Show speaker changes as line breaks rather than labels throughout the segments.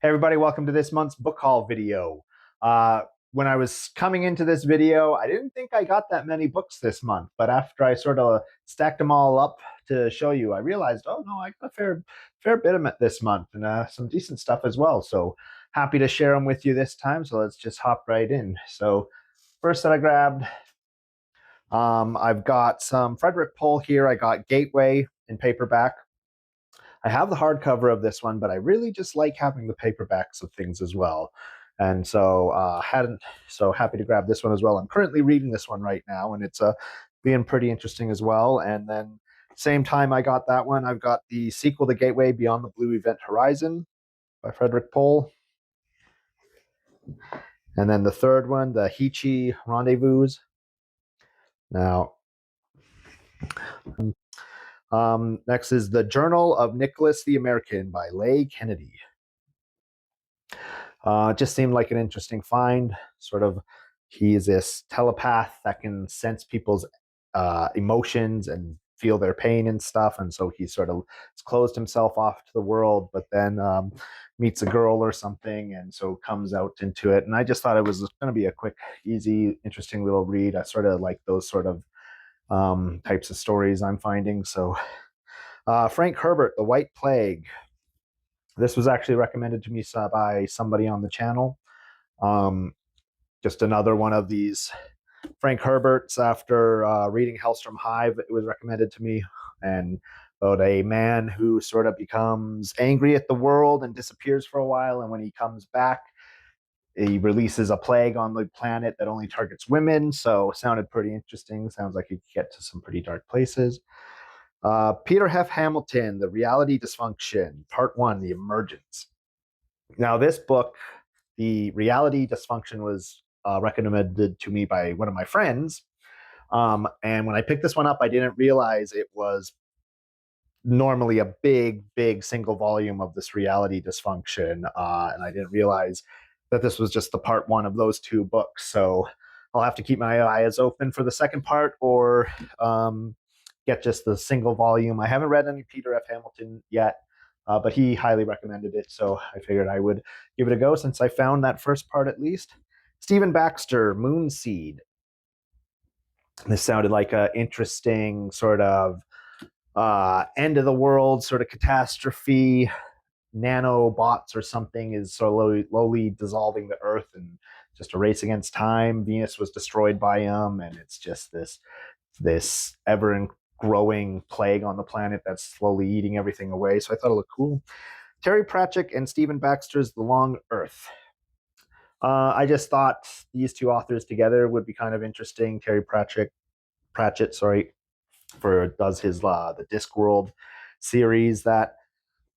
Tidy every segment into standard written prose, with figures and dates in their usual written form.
Hey everybody, welcome to this month's book haul video. When I was coming into this video, I didn't think I got that many books this month, but after I sort of stacked them all up to show you, I realized, oh no, I got a fair bit of it this month and some decent stuff as well. So happy to share them with you this time. So let's just hop right in. So first that I grabbed, I've got some Frederick Pohl here. I got Gateway in paperback. I have the hardcover of this one, but I really just like having the paperbacks of things as well. And so hadn't so happy to grab this one as well. I'm currently reading this one right now, and it's being pretty interesting as well. And then same time I got that one, I've got the sequel to Gateway Beyond the Blue Event Horizon by Frederick Pohl. And then the third one, the Hichi Rendezvous. Now, next is The Journal of Nicholas the American by Leigh Kennedy. It just seemed like an interesting find. Sort of, he's this telepath that can sense people's emotions and feel their pain and stuff. And so he sort of has closed himself off to the world, but then meets a girl or something, and so comes out into it. And I just thought it was going to be a quick, easy, interesting little read. I sort of like those sort of types of stories I'm finding. So Frank Herbert, The White Plague. This was actually recommended to me by somebody on the channel. Just another one of these Frank Herberts. After reading Hellstrom Hive, it was recommended to me, and about a man who sort of becomes angry at the world and disappears for a while, and when he comes back, he releases a plague on the planet that only targets women. So sounded pretty interesting. Sounds like he could get to some pretty dark places. Peter F. Hamilton, The Reality Dysfunction, Part 1, The Emergence. Now, this book, The Reality Dysfunction, was recommended to me by one of my friends. And when I picked this one up, I didn't realize it was normally a big single volume of this reality dysfunction. And I didn't realize that this was just the part one of those two books. So I'll have to keep my eyes open for the second part, or get just the single volume. I haven't read any Peter F. Hamilton yet, but he highly recommended it, so I figured I would give it a go since I found that first part at least. Stephen Baxter, Moonseed. This sounded like an interesting sort of end of the world sort of catastrophe. Nanobots or something is slowly dissolving the Earth, and just a race against time. Venus was destroyed by them, and it's just this ever growing plague on the planet that's slowly eating everything away. So I thought it looked cool. Terry Pratchett and Stephen Baxter's The Long Earth. I just thought these two authors together would be kind of interesting. Terry Pratchett, does his the Discworld series that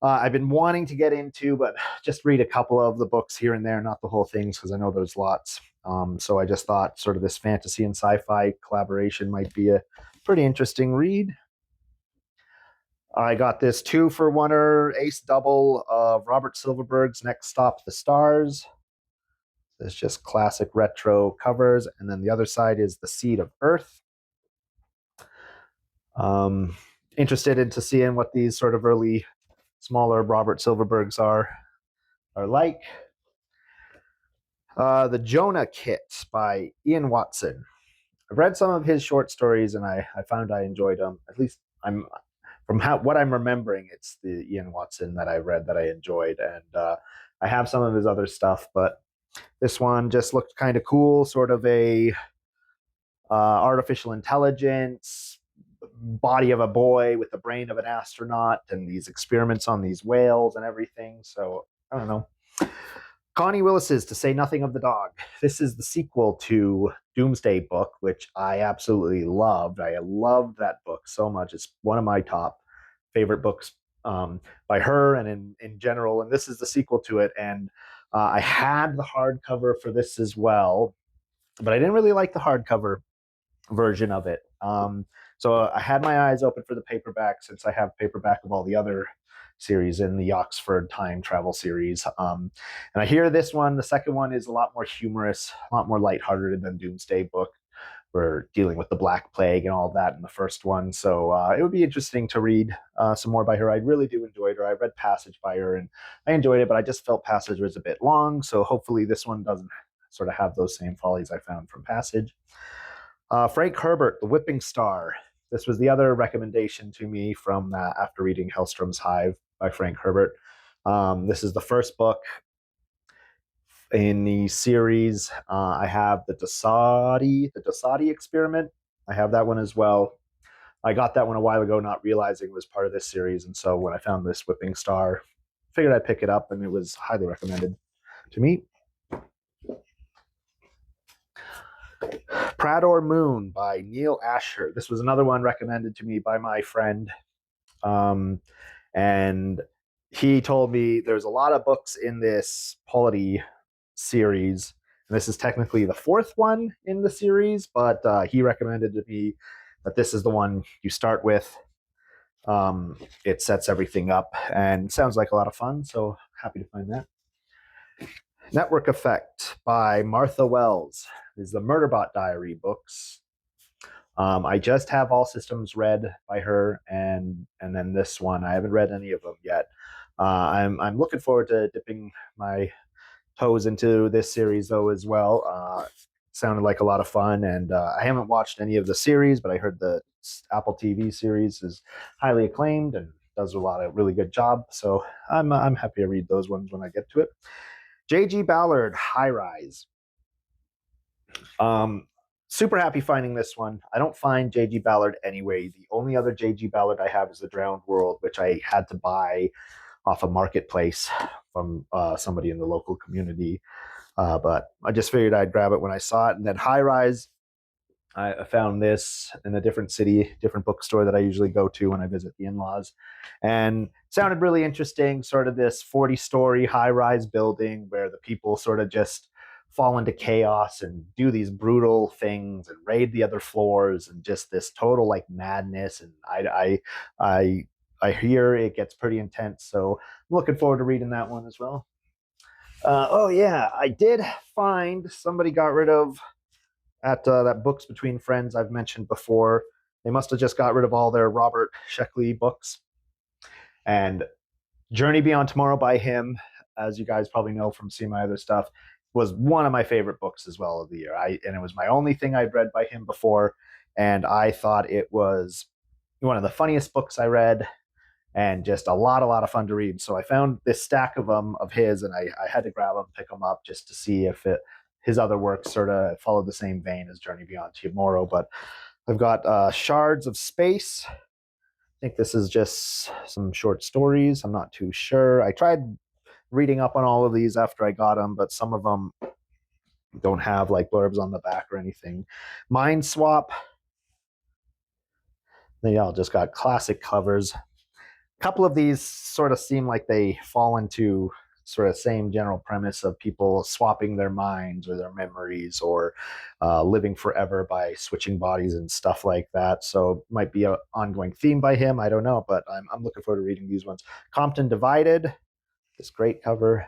I've been wanting to get into, but just read a couple of the books here and there, not the whole things, because I know there's lots. So I just thought sort of this fantasy and sci-fi collaboration might be a pretty interesting read. I got this 2-for-1er ace double of Robert Silverberg's Next Stop the Stars. There's just classic retro covers, and then the other side is The Seed of Earth. Interested into seeing what these sort of early smaller Robert Silverbergs are like. The Jonah Kit by Ian Watson. I've read some of his short stories, and I found I enjoyed them. At least what I'm remembering, it's the Ian Watson that I read that I enjoyed, and I have some of his other stuff, but this one just looked kind of cool. Sort of a artificial intelligence, body of a boy with the brain of an astronaut, and these experiments on these whales and everything. So I don't know. Connie Willis's To Say Nothing of the Dog. This is the sequel to Doomsday Book, which I absolutely loved. I loved that book so much. It's one of my top favorite books by her and in general. And this is the sequel to it. And I had the hardcover for this as well, but I didn't really like the hardcover version of it. So I had my eyes open for the paperback, since I have paperback of all the other series in the Oxford Time Travel series. And I hear this one, the second one, is a lot more humorous, a lot more lighthearted than Doomsday Book. were dealing with the Black Plague and all of that in the first one. So it would be interesting to read some more by her. I really do enjoy her. I read Passage by her and I enjoyed it, but I just felt Passage was a bit long. So hopefully this one doesn't sort of have those same follies I found from Passage. Frank Herbert, The Whipping Star. This was the other recommendation to me from after reading Hellstrom's Hive by Frank Herbert. This is the first book in the series. I have the Dasadi experiment. I have that one as well. I got that one a while ago, not realizing it was part of this series. And so when I found this Whipping Star, figured I'd pick it up, and it was highly recommended to me. Prador Moon by Neil Asher. This was another one recommended to me by my friend. And he told me there's a lot of books in this polity series. And this is technically the fourth one in the series, but he recommended to me that this is the one you start with. It sets everything up and sounds like a lot of fun, so happy to find that. Network Effect by Martha Wells is the Murderbot Diary books. I just have All Systems Read by her, and then this one. I haven't read any of them yet. I'm looking forward to dipping my toes into this series though as well. Sounded like a lot of fun, and I haven't watched any of the series, but I heard the Apple TV series is highly acclaimed and does a lot of really good job. So I'm happy to read those ones when I get to it. J.G. Ballard, High Rise. Super happy finding this one. I don't find J.G. Ballard anyway. The only other J.G. Ballard I have is The Drowned World, which I had to buy off a marketplace from somebody in the local community. But I just figured I'd grab it when I saw it. And then High Rise, I found this in a different city, different bookstore that I usually go to when I visit the in-laws. And sounded really interesting, sort of this 40-story high-rise building where the people sort of just fall into chaos and do these brutal things and raid the other floors, and just this total like madness. And I hear it gets pretty intense, so I'm looking forward to reading that one as well. Oh yeah, I did find somebody got rid of at that Books Between Friends I've mentioned before. They must have just got rid of all their Robert Sheckley books. And Journey Beyond Tomorrow by him, as you guys probably know from seeing my other stuff, was one of my favorite books as well of the year. And it was my only thing I'd read by him before, and I thought it was one of the funniest books I read, and just a lot of fun to read. So I found this stack of them of his, and I had to grab them, pick them up just to see if his other works sort of followed the same vein as Journey Beyond Tomorrow. But I've got Shards of Space. I think this is just some short stories. I'm not too sure. I tried reading up on all of these after I got them, but some of them don't have like blurbs on the back or anything. Mind Swap. They all just got classic covers. A couple of these sort of seem like they fall into sort of same general premise of people swapping their minds or their memories, or living forever by switching bodies and stuff like that. So it might be an ongoing theme by him. I don't know, but I'm looking forward to reading these ones. Compton Divided, this great cover.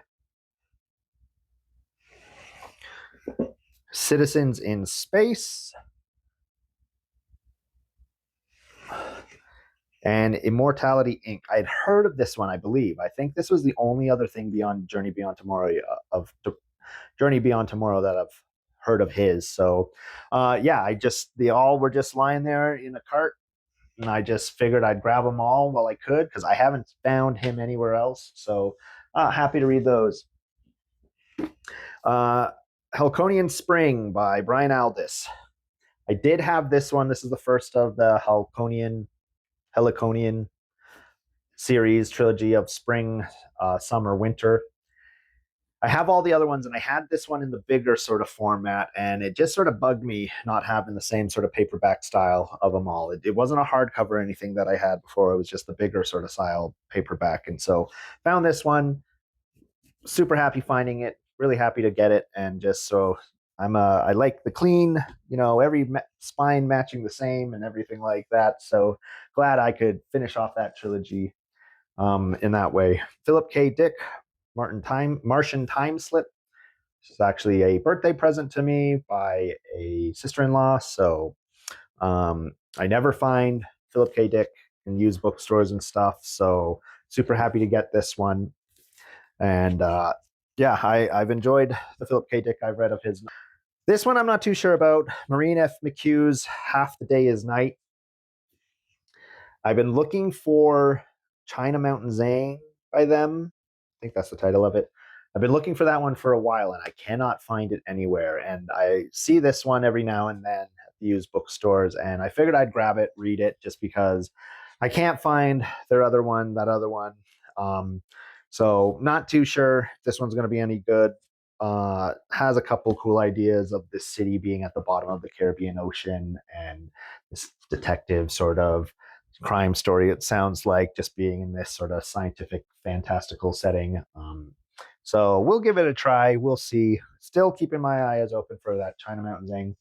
Citizens in Space. And Immortality Inc. I'd heard of this one, I believe. I think this was the only other thing beyond Journey Beyond Tomorrow Journey Beyond Tomorrow that I've heard of his. So yeah, they all were just lying there in a cart, and I just figured I'd grab them all while I could, because I haven't found him anywhere else. So happy to read those. Halconian Spring by Brian Aldiss. I did have this one. This is the first of the Heliconian series trilogy of spring, summer, winter. I have all the other ones, and I had this one in the bigger sort of format, and it just sort of bugged me not having the same sort of paperback style of them all. It wasn't a hardcover or anything that I had before. It was just the bigger sort of style paperback. And so found this one, super happy finding it, really happy to get it. And just so I like the clean, every spine matching the same and everything like that. So glad I could finish off that trilogy in that way. Philip K. Dick, Martian Time Slip. It's actually a birthday present to me by a sister-in-law. So I never find Philip K. Dick in used bookstores and stuff. So super happy to get this one. And yeah, I've enjoyed the Philip K. Dick I've read of his. This one I'm not too sure about. Maureen F. McHugh's Half the Day is Night. I've been looking for China Mountain Zane by them. I think that's the title of it. I've been looking for that one for a while and I cannot find it anywhere. And I see this one every now and then at the used bookstores, and I figured I'd grab it, read it, just because I can't find their other one, that other one. Um, so not too sure if this one's going to be any good. Has a couple cool ideas of this city being at the bottom of the Caribbean Ocean and this detective sort of crime story, it sounds like, just being in this sort of scientific fantastical setting. So we'll give it a try. We'll see. Still keeping my eyes open for that China Mountain Zing.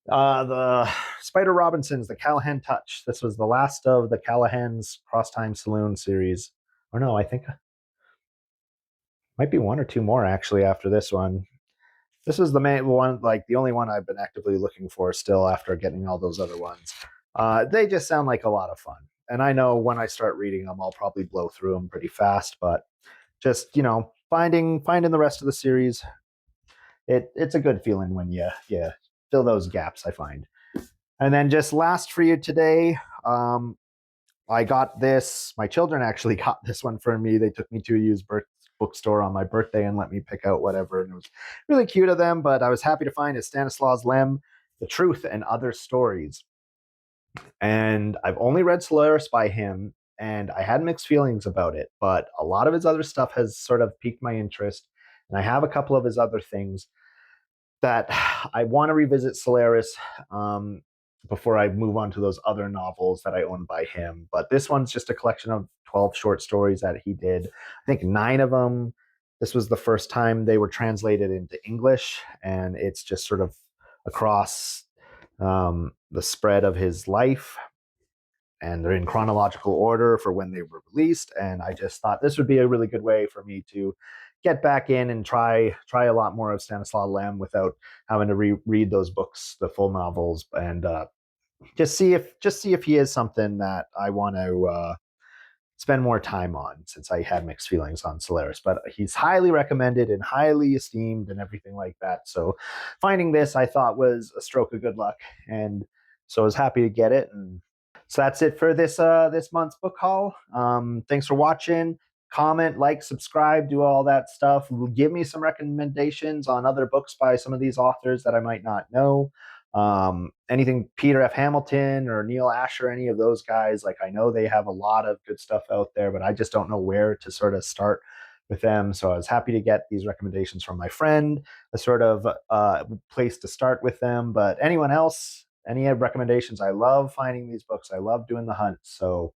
The Spider Robinsons, the Callahan Touch. This was the last of the Callahan's Cross Time Saloon series. Or no, I think might be one or two more actually after this one. This is the main one, like the only one I've been actively looking for still after getting all those other ones. They just sound like a lot of fun. And I know when I start reading them, I'll probably blow through them pretty fast, but just, finding the rest of the series, it's a good feeling when you fill those gaps, I find. And then just last for you today, I got this. My children actually got this one for me. They took me to a used bookstore on my birthday and let me pick out whatever. And it was really cute of them, but I was happy to find it. Stanislaus Lem, The Truth and Other Stories. And I've only read Solaris by him, and I had mixed feelings about it, but a lot of his other stuff has sort of piqued my interest. And I have a couple of his other things that I want to revisit Solaris before I move on to those other novels that I own by him. But this one's just a collection of 12 short stories that he did. I think 9 of them. This was the first time they were translated into English, and it's just sort of across the spread of his life. And they're in chronological order for when they were released. And I just thought this would be a really good way for me to get back in and try a lot more of Stanislaw Lem without having to reread those books, the full novels, and just see if he is something that I want to spend more time on, since I had mixed feelings on Solaris. But he's highly recommended and highly esteemed and everything like that. So finding this, I thought, was a stroke of good luck, and so I was happy to get it. And so that's it for this month's book haul. Thanks for watching. Comment, like, subscribe, do all that stuff. Give me some recommendations on other books by some of these authors that I might not know. Anything Peter F. Hamilton or Neil Asher, any of those guys, like, I know they have a lot of good stuff out there, but I just don't know where to sort of start with them. So I was happy to get these recommendations from my friend, a sort of place to start with them. But anyone else, any recommendations? I love finding these books. I love doing the hunt. So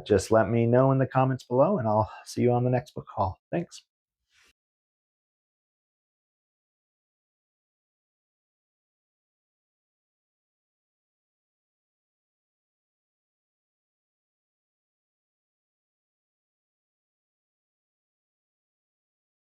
just let me know in the comments below, and I'll see you on the next book haul. Thanks.